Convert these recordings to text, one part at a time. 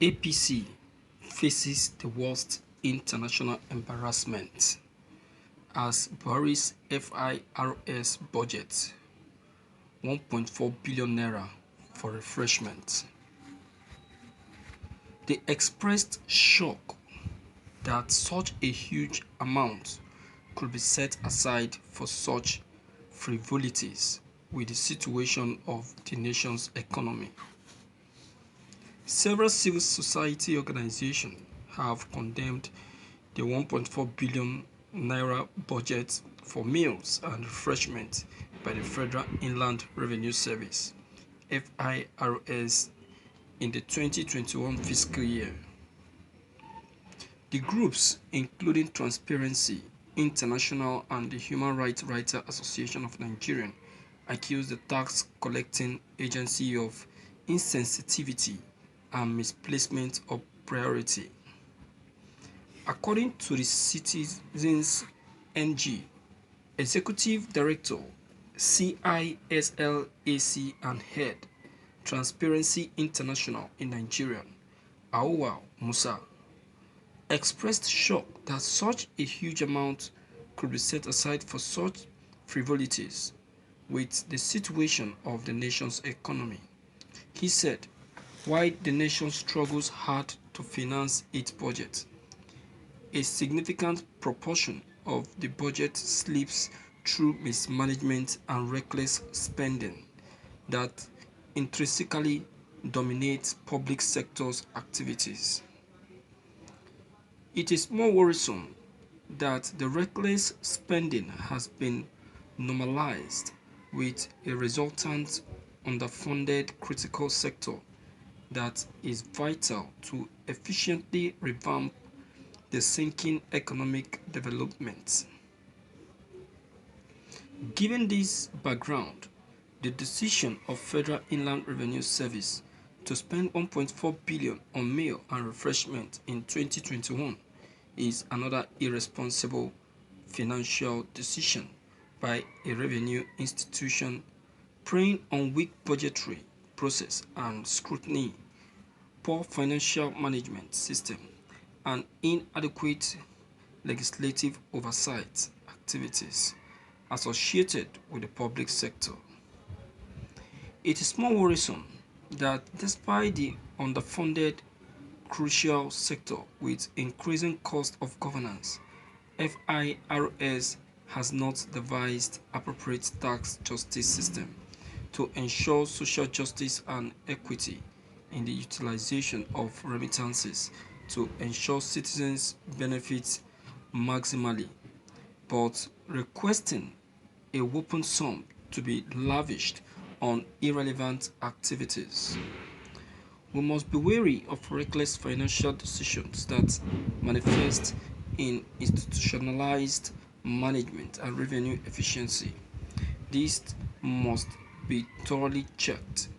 APC faces the worst international embarrassment as Buhari's FIRS budget 1.4 billion naira for refreshments. They expressed shock that such a huge amount could be set aside for such frivolities with the situation of the nation's economy. Several civil society organizations have condemned the 1.4 billion naira budget for meals and refreshment by the Federal Inland Revenue Service (FIRS) in the 2021 fiscal year. The groups, including Transparency International and the Human Rights Writers Association of Nigeria, accused the tax collecting agency of insensitivity and misplacement of priority. According to the Citizens NG, Executive Director, CISLAC and Head, Transparency International in Nigeria, Aowa Musa, expressed shock that such a huge amount could be set aside for such frivolities with the situation of the nation's economy. He said, while the nation struggles hard to finance its budget, a significant proportion of the budget slips through mismanagement and reckless spending that intrinsically dominates public sector's activities. It is more worrisome that the reckless spending has been normalized with a resultant underfunded critical sector that is vital to efficiently revamp the sinking economic development. Given this background, the decision of Federal Inland Revenue Service to spend 1.4 billion on meal and refreshment in 2021 is another irresponsible financial decision by a revenue institution preying on weak budgetary process and scrutiny, poor financial management system, and inadequate legislative oversight activities associated with the public sector. It is more worrisome that despite the underfunded crucial sector with increasing cost of governance, FIRS has not devised appropriate tax justice system to ensure social justice and equity in the utilization of remittances to ensure citizens benefit maximally, but requesting a whopping sum to be lavished on irrelevant activities. We must be wary of reckless financial decisions that manifest in institutionalized management and revenue efficiency. These must be thoroughly checked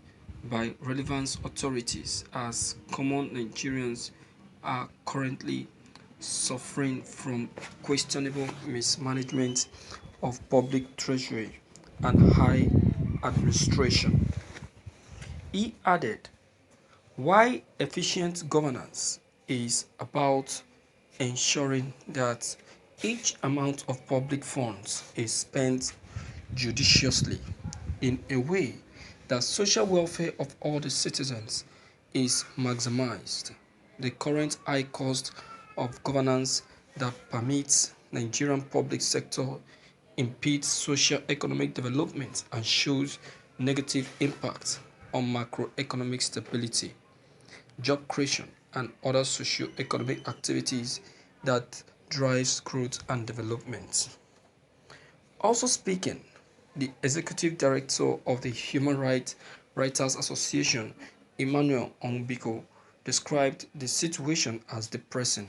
by relevant authorities as common Nigerians are currently suffering from questionable mismanagement of public treasury and high administration. He added, while efficient governance is about ensuring that each amount of public funds is spent judiciously in a way that social welfare of all the citizens is maximized, the current high cost of governance that permits Nigerian public sector impedes socio-economic development and shows negative impact on macroeconomic stability, job creation, and other socio-economic activities that drives growth and development. Also speaking, the executive director of the Human Rights Writers Association, Emmanuel Ongbiko, described the situation as depressing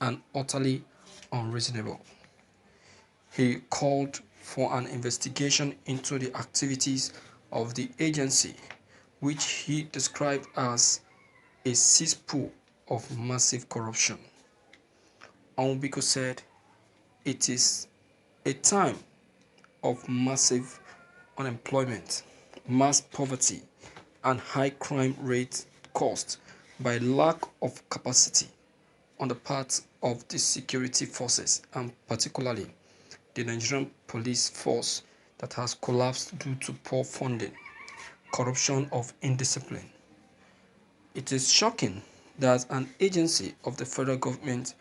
and utterly unreasonable. He called for an investigation into the activities of the agency, which he described as a cesspool of massive corruption. Ongbiko said it is a time of massive unemployment, mass poverty, and high crime rate caused by lack of capacity on the part of the security forces, and particularly the Nigerian police force that has collapsed due to poor funding, corruption of indiscipline. It is shocking that an agency of the federal government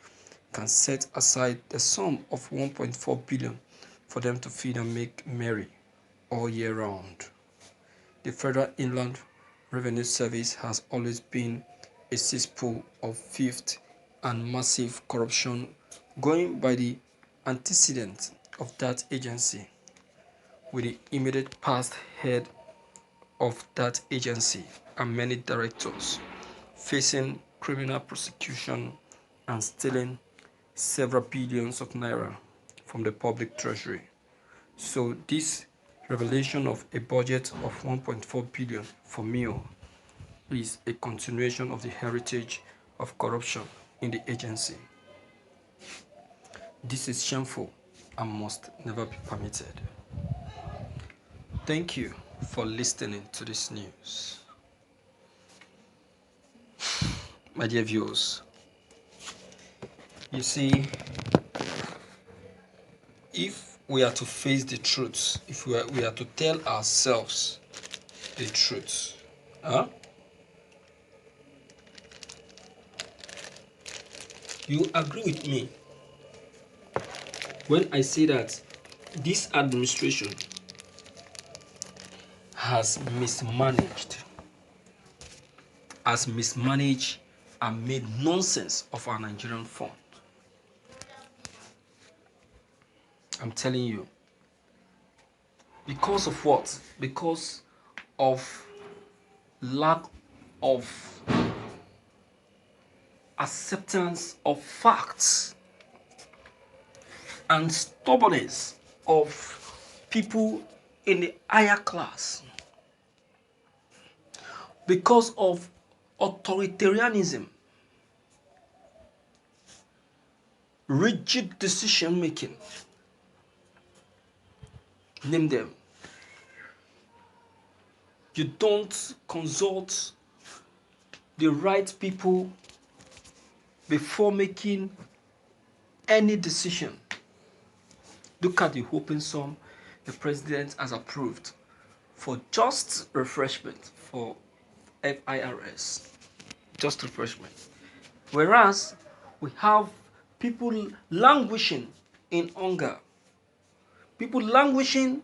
can set aside the sum of 1.4 billion for them to feed and make merry all year round. The Federal Inland Revenue Service has always been a cesspool of theft and massive corruption, going by the antecedents of that agency, with the immediate past head of that agency and many directors facing criminal prosecution and stealing several billions of naira from the public treasury. So this revelation of a budget of 1.4 billion for meal is a continuation of the heritage of corruption in the agency. This is shameful and must never be permitted. Thank you for listening to this news. My dear viewers, you see, if we are to face the truth, if we are to tell ourselves the truth, you agree with me when I say that this administration has mismanaged and made nonsense of our Nigerian fund. I'm telling you. Because of what? Because of lack of acceptance of facts and stubbornness of people in the higher class. Because of authoritarianism, rigid decision making, name them. You don't consult the right people before making any decision. Look at the open sum the president has approved for just refreshment for FIRS. Just refreshment. Whereas we have people languishing in hunger. People languishing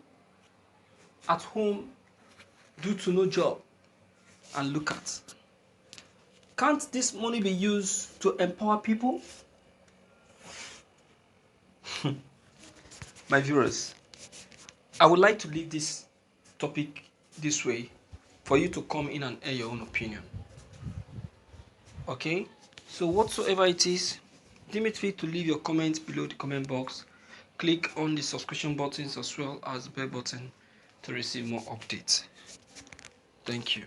at home due to no job. And look at. Can't this money be used to empower people? My viewers, I would like to leave this topic this way for you to come in and air your own opinion. Okay? So whatsoever it is, deem it free to leave your comments below the comment box. Click on the subscription buttons as well as the bell button to receive more updates. Thank you.